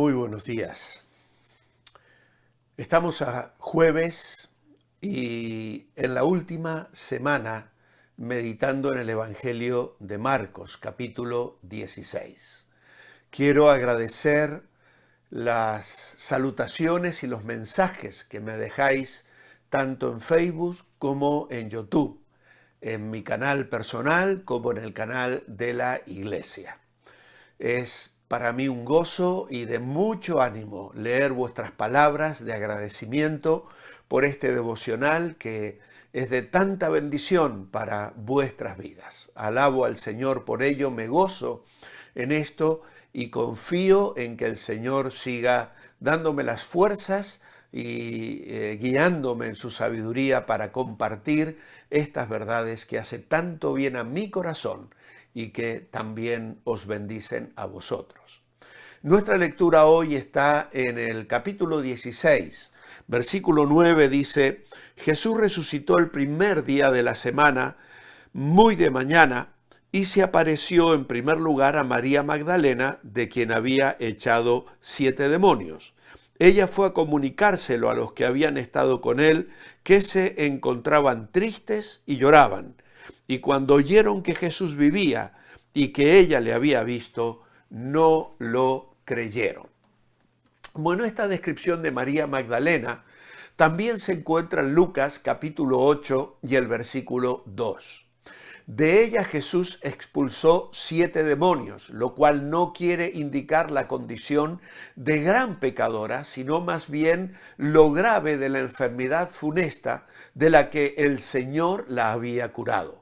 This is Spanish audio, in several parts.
Muy buenos días. Estamos a jueves y en la última semana meditando en el Evangelio de Marcos, capítulo 16. Quiero agradecer las salutaciones y los mensajes que me dejáis tanto en Facebook como en YouTube, en mi canal personal como en el canal de la iglesia. Es para mí un gozo y de mucho ánimo leer vuestras palabras de agradecimiento por este devocional que es de tanta bendición para vuestras vidas. Alabo al Señor por ello, me gozo en esto y confío en que el Señor siga dándome las fuerzas y guiándome en su sabiduría para compartir estas verdades que hace tanto bien a mi corazón y que también os bendicen a vosotros. Nuestra lectura hoy está en el capítulo 16, versículo 9 dice: Jesús resucitó el primer día de la semana, muy de mañana, y se apareció en primer lugar a María Magdalena, de quien había echado 7 demonios. Ella fue a comunicárselo a los que habían estado con él, que se encontraban tristes y lloraban. Y cuando oyeron que Jesús vivía y que ella le había visto, no lo creyeron. Bueno, esta descripción de María Magdalena también se encuentra en Lucas capítulo 8 y el versículo 2. De ella Jesús expulsó 7 demonios, lo cual no quiere indicar la condición de gran pecadora, sino más bien lo grave de la enfermedad funesta de la que el Señor la había curado.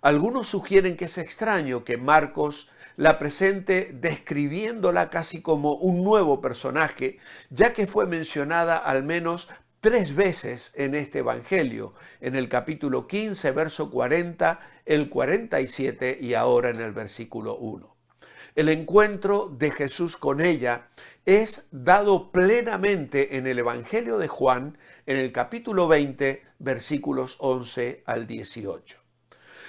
Algunos sugieren que es extraño que Marcos la presente describiéndola casi como un nuevo personaje, ya que fue mencionada al menos 3 veces en este Evangelio, en el capítulo 15, verso 40, el 47 y ahora en el versículo 1. El encuentro de Jesús con ella es dado plenamente en el Evangelio de Juan, en el capítulo 20, versículos 11 al 18.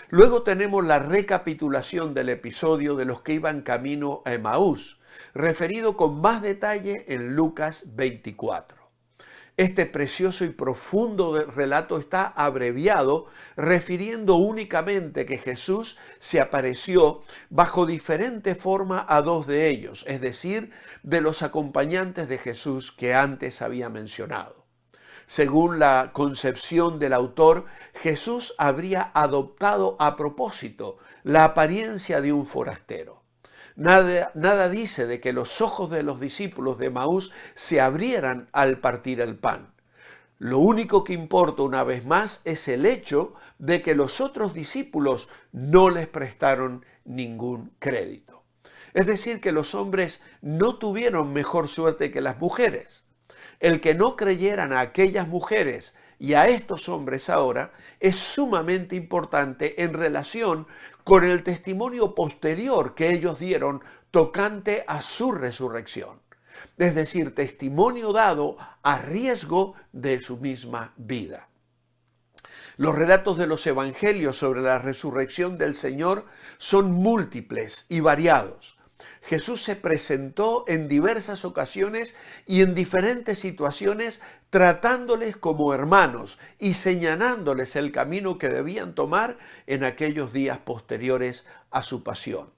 Luego tenemos la recapitulación del episodio de los que iban camino a Emaús, referido con más detalle en Lucas 24. Este precioso y profundo relato está abreviado, refiriendo únicamente que Jesús se apareció bajo diferente forma a 2 de ellos, es decir, de los acompañantes de Jesús que antes había mencionado. Según la concepción del autor, Jesús habría adoptado a propósito la apariencia de un forastero. Nada dice de que los ojos de los discípulos de Emaús se abrieran al partir el pan. Lo único que importa una vez más es el hecho de que los otros discípulos no les prestaron ningún crédito. Es decir, que los hombres no tuvieron mejor suerte que las mujeres. El que no creyeran a aquellas mujeres y a estos hombres ahora es sumamente importante en relación con el testimonio posterior que ellos dieron tocante a su resurrección. Es decir, testimonio dado a riesgo de su misma vida. Los relatos de los evangelios sobre la resurrección del Señor son múltiples y variados. Jesús se presentó en diversas ocasiones y en diferentes situaciones tratándoles como hermanos y señalándoles el camino que debían tomar en aquellos días posteriores a su pasión.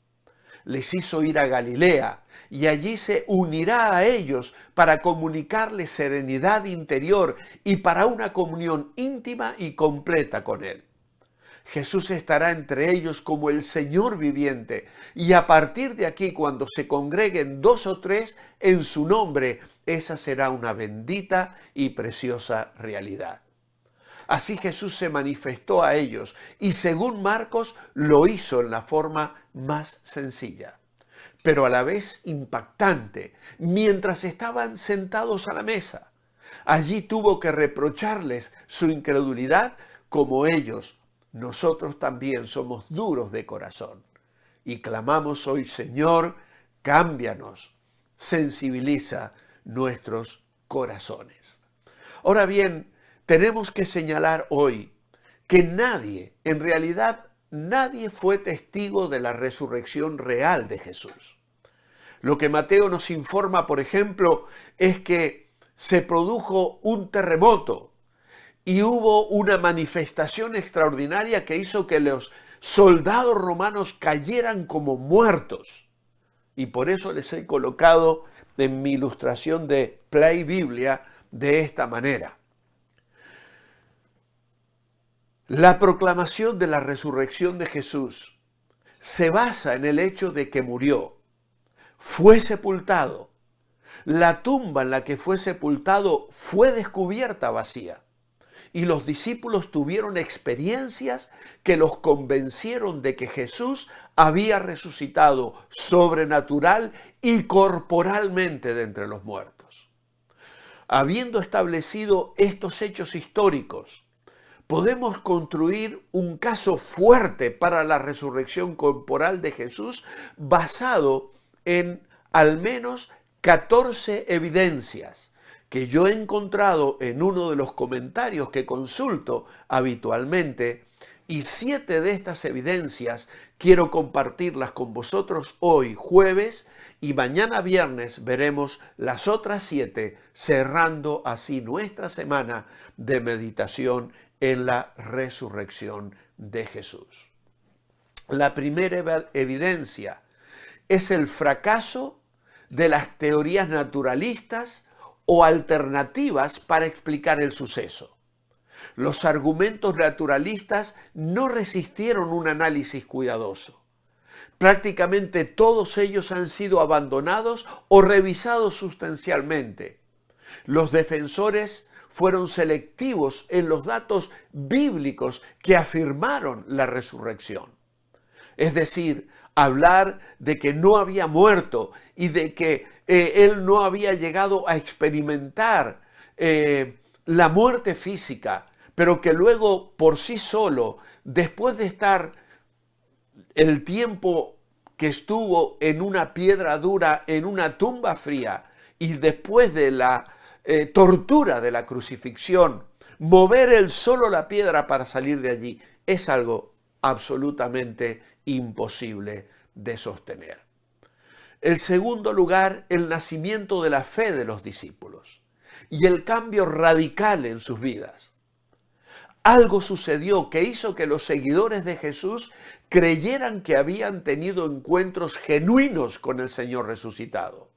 Les hizo ir a Galilea y allí se unirá a ellos para comunicarles serenidad interior y para una comunión íntima y completa con Él. Jesús estará entre ellos como el Señor viviente y a partir de aquí, cuando se congreguen 2 o 3 en su nombre, esa será una bendita y preciosa realidad. Así Jesús se manifestó a ellos y según Marcos lo hizo en la forma más sencilla, pero a la vez impactante, mientras estaban sentados a la mesa. Allí tuvo que reprocharles su incredulidad como ellos. Nosotros también somos duros de corazón y clamamos hoy: Señor, cámbianos, sensibiliza nuestros corazones. Ahora bien, tenemos que señalar hoy que nadie, en realidad nadie fue testigo de la resurrección real de Jesús. Lo que Mateo nos informa, por ejemplo, es que se produjo un terremoto y hubo una manifestación extraordinaria que hizo que los soldados romanos cayeran como muertos. Y por eso les he colocado en mi ilustración de Play Biblia de esta manera. La proclamación de la resurrección de Jesús se basa en el hecho de que murió, fue sepultado. La tumba en la que fue sepultado fue descubierta vacía. Y los discípulos tuvieron experiencias que los convencieron de que Jesús había resucitado sobrenatural y corporalmente de entre los muertos. Habiendo establecido estos hechos históricos, podemos construir un caso fuerte para la resurrección corporal de Jesús basado en al menos 14 evidencias que yo he encontrado en uno de los comentarios que consulto habitualmente, y 7 de estas evidencias quiero compartirlas con vosotros hoy jueves, y mañana viernes veremos las otras 7, cerrando así nuestra semana de meditación en la resurrección de Jesús. La primera evidencia es el fracaso de las teorías naturalistas o alternativas para explicar el suceso. Los argumentos naturalistas no resistieron un análisis cuidadoso. Prácticamente todos ellos han sido abandonados o revisados sustancialmente. Los defensores fueron selectivos en los datos bíblicos que afirmaron la resurrección. Es decir, hablar de que no había muerto y de que él no había llegado a experimentar la muerte física, pero que luego por sí solo, después de estar el tiempo que estuvo en una piedra dura, en una tumba fría, y después de la tortura de la crucifixión, mover él solo la piedra para salir de allí, es algo absolutamente imposible de sostener. En segundo lugar, el nacimiento de la fe de los discípulos y el cambio radical en sus vidas. Algo sucedió que hizo que los seguidores de Jesús creyeran que habían tenido encuentros genuinos con el Señor resucitado.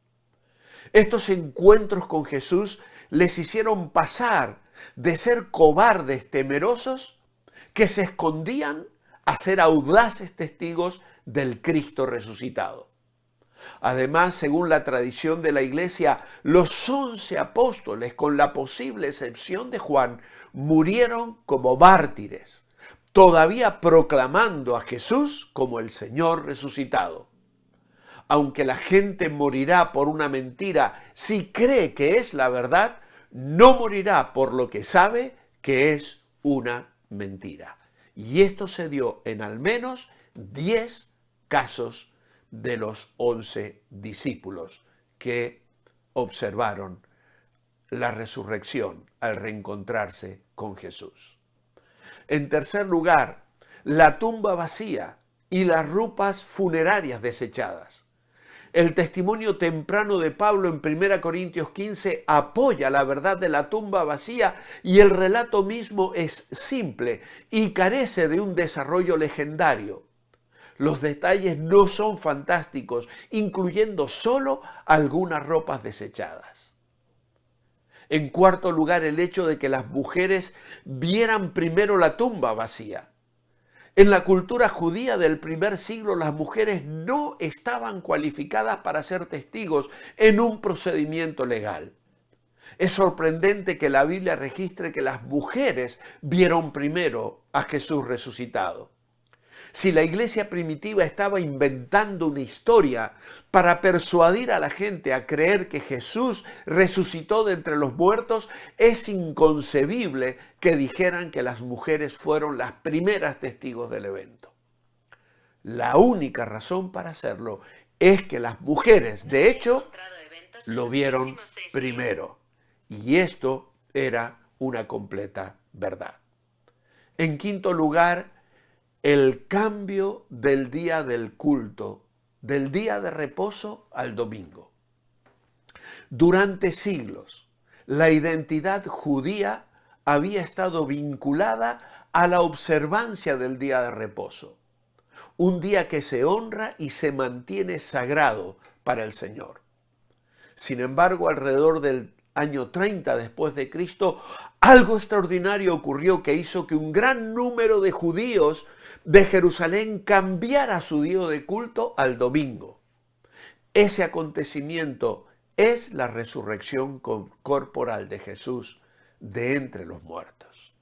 Estos encuentros con Jesús les hicieron pasar de ser cobardes, temerosos, que se escondían, a ser audaces testigos del Cristo resucitado. Además, según la tradición de la Iglesia, los 11 apóstoles, con la posible excepción de Juan, murieron como mártires, todavía proclamando a Jesús como el Señor resucitado. Aunque la gente morirá por una mentira si cree que es la verdad, no morirá por lo que sabe que es una mentira. Y esto se dio en al menos 10 casos de los 11 discípulos que observaron la resurrección al reencontrarse con Jesús. En tercer lugar, la tumba vacía y las ropas funerarias desechadas. El testimonio temprano de Pablo en 1 Corintios 15 apoya la verdad de la tumba vacía, y el relato mismo es simple y carece de un desarrollo legendario. Los detalles no son fantásticos, incluyendo solo algunas ropas desechadas. En cuarto lugar, el hecho de que las mujeres vieran primero la tumba vacía. En la cultura judía del primer siglo, las mujeres no estaban cualificadas para ser testigos en un procedimiento legal. Es sorprendente que la Biblia registre que las mujeres vieron primero a Jesús resucitado. Si la iglesia primitiva estaba inventando una historia para persuadir a la gente a creer que Jesús resucitó de entre los muertos, es inconcebible que dijeran que las mujeres fueron las primeras testigos del evento. La única razón para hacerlo es que las mujeres, de hecho, lo vieron primero. Y esto era una completa verdad. En quinto lugar, el cambio del día del culto del día de reposo al domingo. Durante siglos, la identidad judía había estado vinculada a la observancia del día de reposo, un día que se honra y se mantiene sagrado para el Señor. Sin embargo, alrededor del año 30 después de Cristo, algo extraordinario ocurrió que hizo que un gran número de judíos de Jerusalén cambiara su día de culto al domingo. Ese acontecimiento es la resurrección corporal de Jesús de entre los muertos.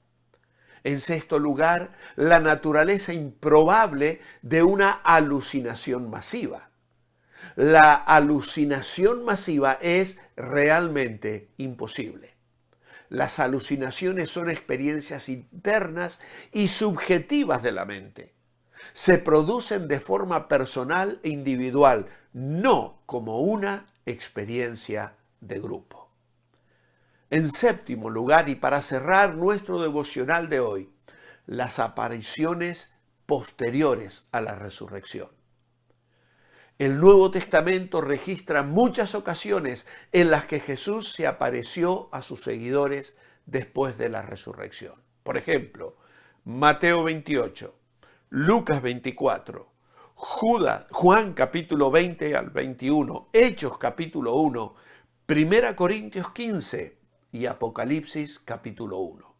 En sexto lugar, la naturaleza improbable de una alucinación masiva. La alucinación masiva es realmente imposible. Las alucinaciones son experiencias internas y subjetivas de la mente. Se producen de forma personal e individual, no como una experiencia de grupo. En séptimo lugar, y para cerrar nuestro devocional de hoy, las apariciones posteriores a la resurrección. El Nuevo Testamento registra muchas ocasiones en las que Jesús se apareció a sus seguidores después de la resurrección. Por ejemplo, Mateo 28, Lucas 24, Juan capítulo 20 al 21, Hechos capítulo 1, 1 Corintios 15 y Apocalipsis capítulo 1.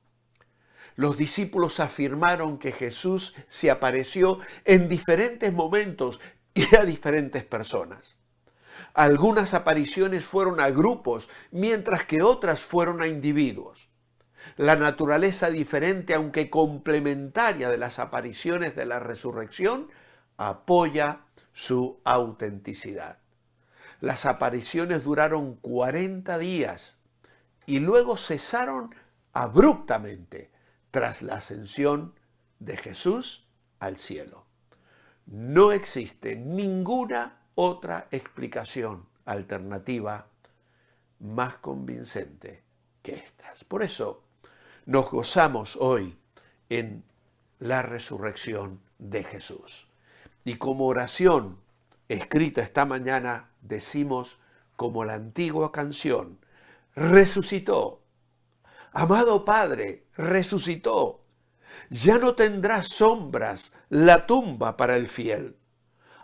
Los discípulos afirmaron que Jesús se apareció en diferentes momentos y a diferentes personas. Algunas apariciones fueron a grupos, mientras que otras fueron a individuos. La naturaleza diferente, aunque complementaria, de las apariciones de la resurrección apoya su autenticidad. Las apariciones duraron 40 días y luego cesaron abruptamente tras la ascensión de Jesús al cielo. No existe ninguna otra explicación alternativa más convincente que estas. Por eso nos gozamos hoy en la resurrección de Jesús. Y como oración escrita esta mañana decimos, como la antigua canción, resucitó. Amado Padre, resucitó. Ya no tendrá sombras la tumba para el fiel.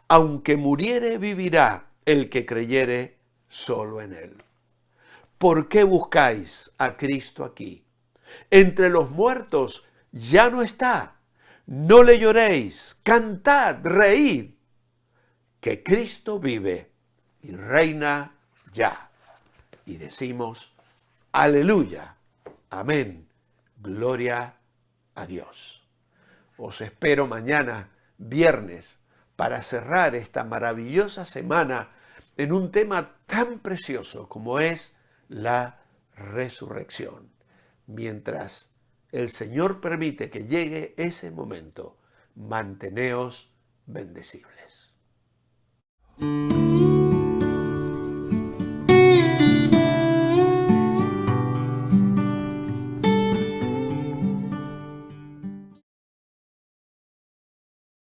Aunque muriere, vivirá el que creyere solo en él. ¿Por qué buscáis a Cristo aquí? Entre los muertos ya no está. No le lloréis, cantad, reíd, que Cristo vive y reina ya. Y decimos, aleluya, amén, gloria a Dios. Os espero mañana, viernes, para cerrar esta maravillosa semana en un tema tan precioso como es la resurrección. Mientras el Señor permite que llegue ese momento, manteneos bendecibles.